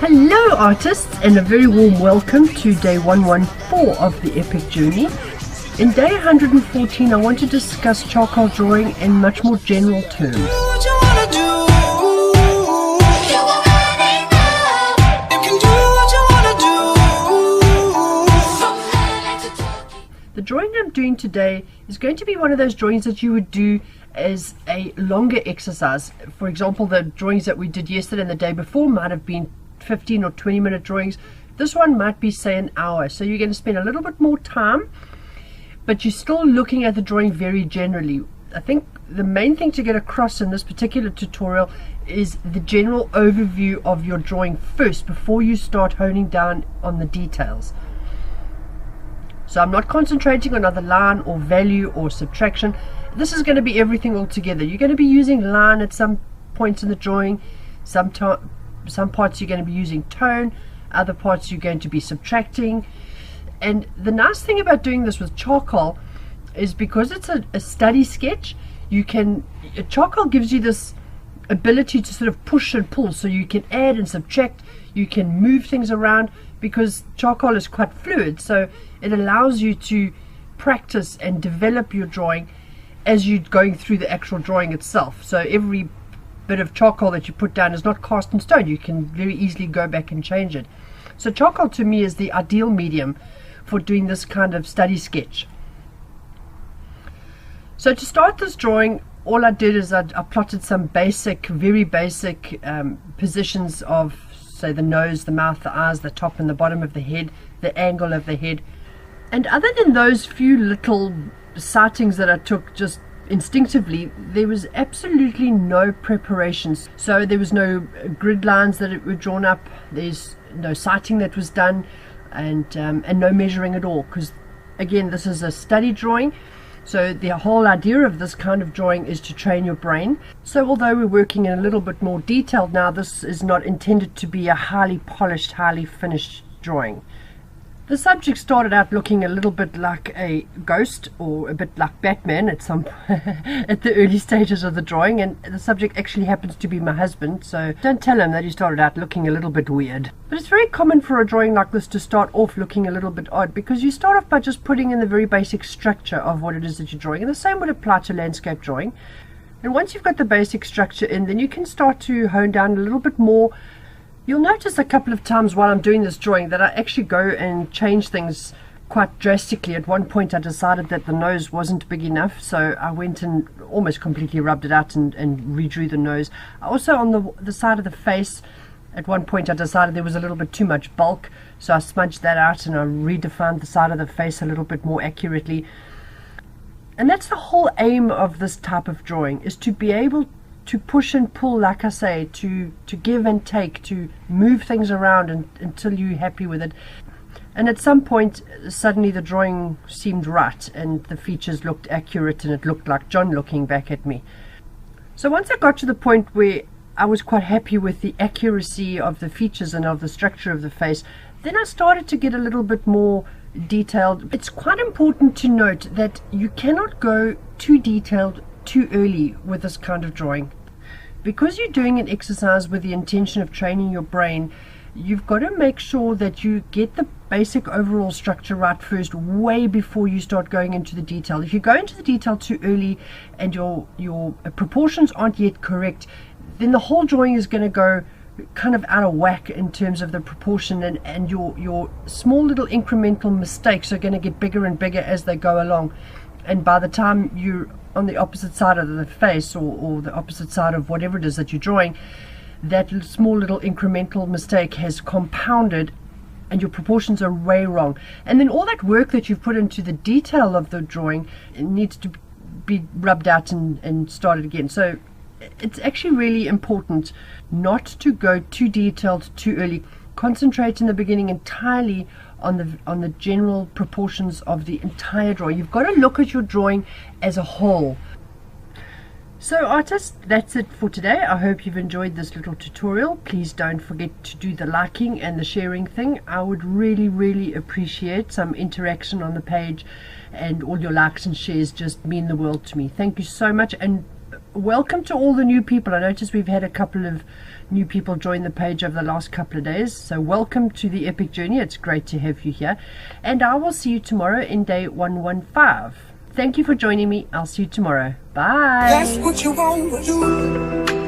Hello artists, and a very warm welcome to day 114 of the epic journey. In day 114 I want to discuss charcoal drawing in much more general terms. The drawing I'm doing today is going to be one of those drawings that you would do as a longer exercise. For example, the drawings that we did yesterday and the day before might have been 15 or 20-minute drawings. This one might be, say, an hour. So you're going to spend a little bit more time, but you're still looking at the drawing very generally. I think the main thing to get across in this particular tutorial is the general overview of your drawing first before you start honing down on the details. So I'm not concentrating on either line or value or subtraction. This is going to be everything all together. You're going to be using line at some points in the drawing. Some parts you're going to be using tone, other parts you're going to be subtracting. And the nice thing about doing this with charcoal is because it's a study sketch, charcoal gives you this ability to sort of push and pull, so you can add and subtract, you can move things around, because charcoal is quite fluid, so it allows you to practice and develop your drawing as you're going through the actual drawing itself. So every bit of charcoal that you put down is not cast in stone. You can very easily go back and change it. So charcoal to me is the ideal medium for doing this kind of study sketch. So to start this drawing, all I did is I plotted some basic, very basic positions of, say, the nose, the mouth, the eyes, the top and the bottom of the head, the angle of the head. And other than those few little sightings that I took just instinctively, there was absolutely no preparations. So there was no grid lines that were drawn up, there's no sighting that was done, and no measuring at all, because again, this is a study drawing. So the whole idea of this kind of drawing is to train your brain. So although we're working in a little bit more detailed now, this is not intended to be a highly polished, highly finished drawing. The subject started out looking a little bit like a ghost, or a bit like Batman at the early stages of the drawing, and the subject actually happens to be my husband, so don't tell him that he started out looking a little bit weird. But it's very common for a drawing like this to start off looking a little bit odd, because you start off by just putting in the very basic structure of what it is that you're drawing, and the same would apply to landscape drawing. And once you've got the basic structure in, then you can start to hone down a little bit more. You'll notice a couple of times while I'm doing this drawing that I actually go and change things quite drastically. At one point I decided that the nose wasn't big enough, so I went and almost completely rubbed it out and redrew the nose. Also on the side of the face, at one point I decided there was a little bit too much bulk, so I smudged that out and I redefined the side of the face a little bit more accurately. And that's the whole aim of this type of drawing, is to be able to push and pull, like I say, to give and take, to move things around until you're happy with it. And at some point suddenly the drawing seemed right and the features looked accurate and it looked like John looking back at me. So once I got to the point where I was quite happy with the accuracy of the features and of the structure of the face, then I started to get a little bit more detailed. It's quite important to note that you cannot go too detailed too early with this kind of drawing. Because you're doing an exercise with the intention of training your brain, you've got to make sure that you get the basic overall structure right first, way before you start going into the detail. If you go into the detail too early and your proportions aren't yet correct, then the whole drawing is going to go kind of out of whack in terms of the proportion, and your small little incremental mistakes are going to get bigger and bigger as they go along. And by the time you're on the opposite side of the face, or the opposite side of whatever it is that you're drawing, that small little incremental mistake has compounded and your proportions are way wrong. And then all that work that you've put into the detail of the drawing needs to be rubbed out and started again. So it's actually really important not to go too detailed too early. Concentrate in the beginning entirely on the general proportions of the entire drawing. You've got to look at your drawing as a whole. So artists, that's it for today. I hope you've enjoyed this little tutorial. Please don't forget to do the liking and the sharing thing. I would really appreciate some interaction on the page, and all your likes and shares just mean the world to me. Thank you so much, and welcome to all the new people. I noticed we've had a couple of new people join the page over the last couple of days. So welcome to the epic journey. It's great to have you here. And I will see you tomorrow in day 115. Thank you for joining me. I'll see you tomorrow. Bye. That's what you want to do.